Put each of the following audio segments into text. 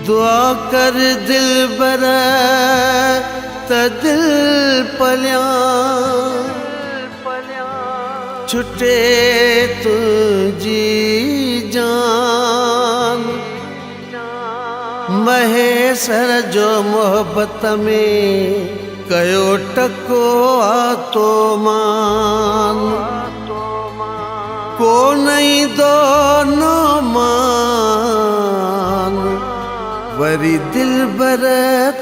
दुआ कर दिल बर त दिल पलिया छुटे तुझी जान। महेसर जो मोहब्बत में कयो टको आतो मान, को नहीं दोनों मान वरी दिल बर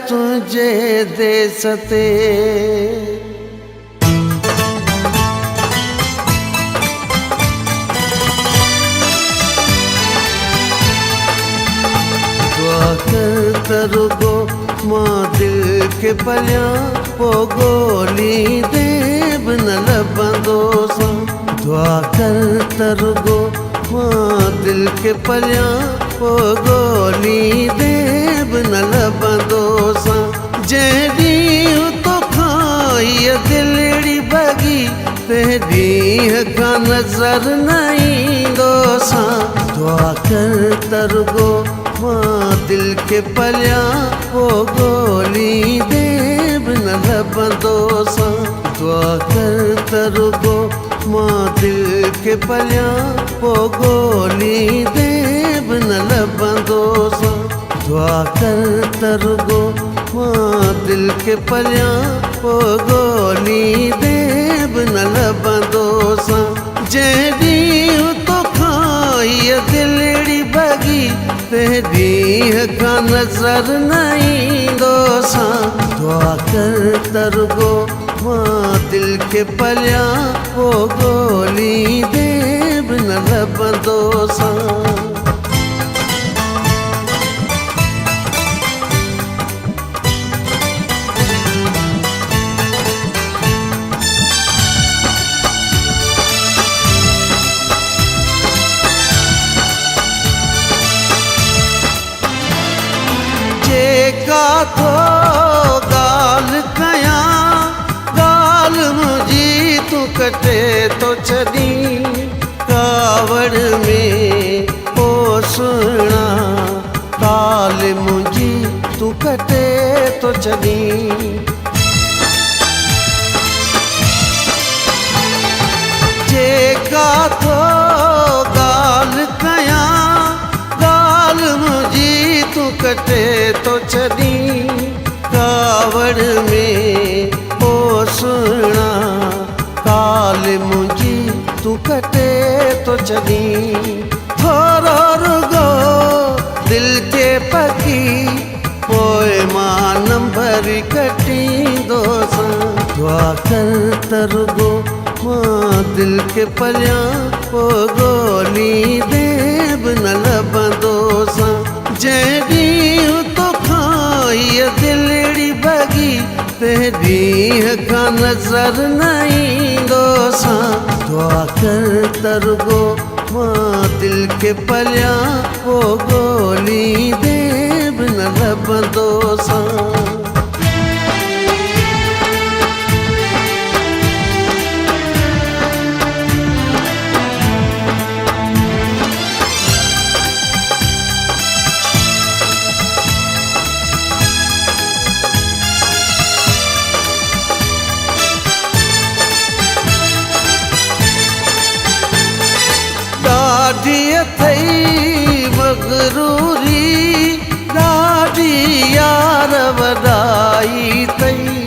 तुझे दे सते। दुआ कर तरुगो मां दिल के पलिया पो गोली देव न लबंदो सा। दुआ कर तरुगो मां दिल के पलिया पो गोली देव न लबंदो सा। जेडी तो खाई दिलड़ी बगी तेरी का नजर नहीं दोसा। दुआ कर तरुगो मां दिल के पलिया वो गोली देव न लबंदो सा। दुआ कर तरुगो मां दिल के पलिया वो गोली देव न लबंदो सा। दुआ कर तरुगो मां दिल के पलिया वो गोली देव न लबंदो सा। जेडी तो खाई दिलड़ी बगी तेरी का नजर नहीं दोसा। दुआ कर तरुगो मां दिल के पलिया वो गोली देव न लबंदो सा। का तो गाल कया गाल मुझी तू कटे तो छदी कावड़ में ओ सुना काल मुझी तू कटे तो छदी। जे का तो गाल कया गाल मुझी तू कटे तो छदी कावड़ में ओ सुना काल मुझी तू कटे तो छदी। थोरो रुगो दिल के पकी पोए मां नंबर कटी दोसा। दुआ कर तरुगो मां दिल के पलिया वो गोली देव न लबंदो सा। जेडी तो खाई दिलड़ी बगी तेरी का नजर नहीं दोसा। दुआ कर तरुगो मां दिल के पलिया वो गोली देव न लबंदो सा। ॾाढी अथई मगरूरी ॾाढी यार वॾाई तई।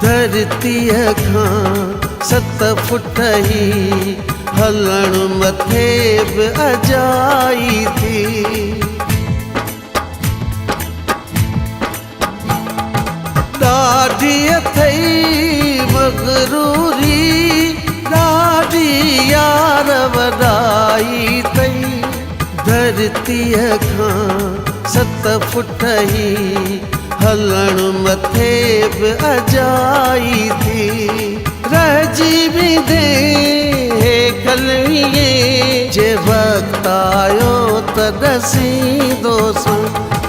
धरतीअ खां 7 फुट ही हलण मथे बि अजाई थी। ॾाढी अथई मगरूरी ॾाढी यार वॾाई तई। धरतीअ खां 7 फुट ही हलण मथे बि अजाई थी। रहिजी विधे हे कलवीए जे वक़्तु आयो त ॾसींदो सा।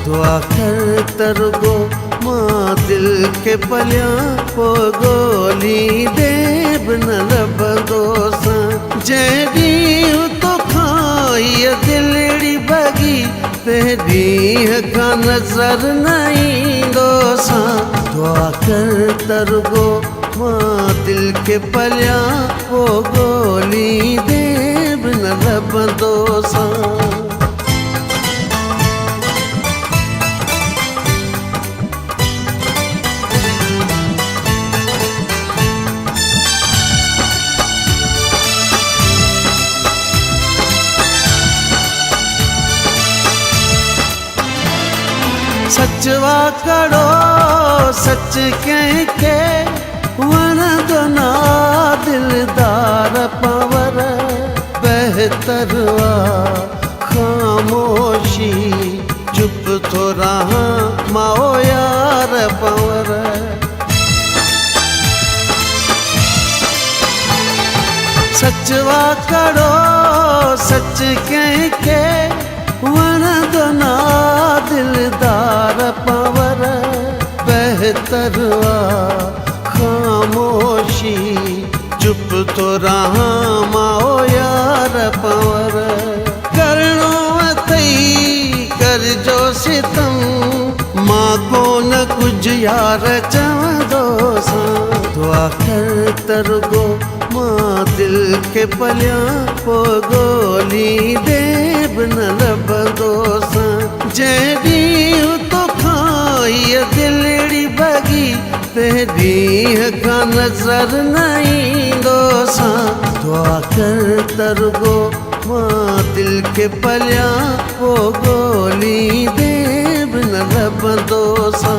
दुआ कर तरुगो मां दिल के पलिया वो गोली देव न लबंदो सा। जेडी तो खाई दिलड़ी बगी तेरी का नजर नहीं दोसा दुआ कर तरगो मां दिल के पलिया वो गोली दे बिन रब दोसा सचवा कड़ो सच कह के वन दोना दिलदार पवर बेहतरवा खामोशी चुप तो रहा माओ यार पवर सचवा कड़ो सच कह के वन दोना दिलदार पवर बेहतरवा खामोशी चुप तो रहा माओ यार पवर करणो अथई कर जो सितम मां को न कुछ यार चवंदो सा दुआ कर तरगो मां दिल के पलिया पो गोली दे न लभंदो सा जॾहिं तो खाई दिलड़ी बगी तेरी का नजर नहीं दोसा दुआ कर तरगो मां दिल के पलिया वो गोली दे न लभंदो सा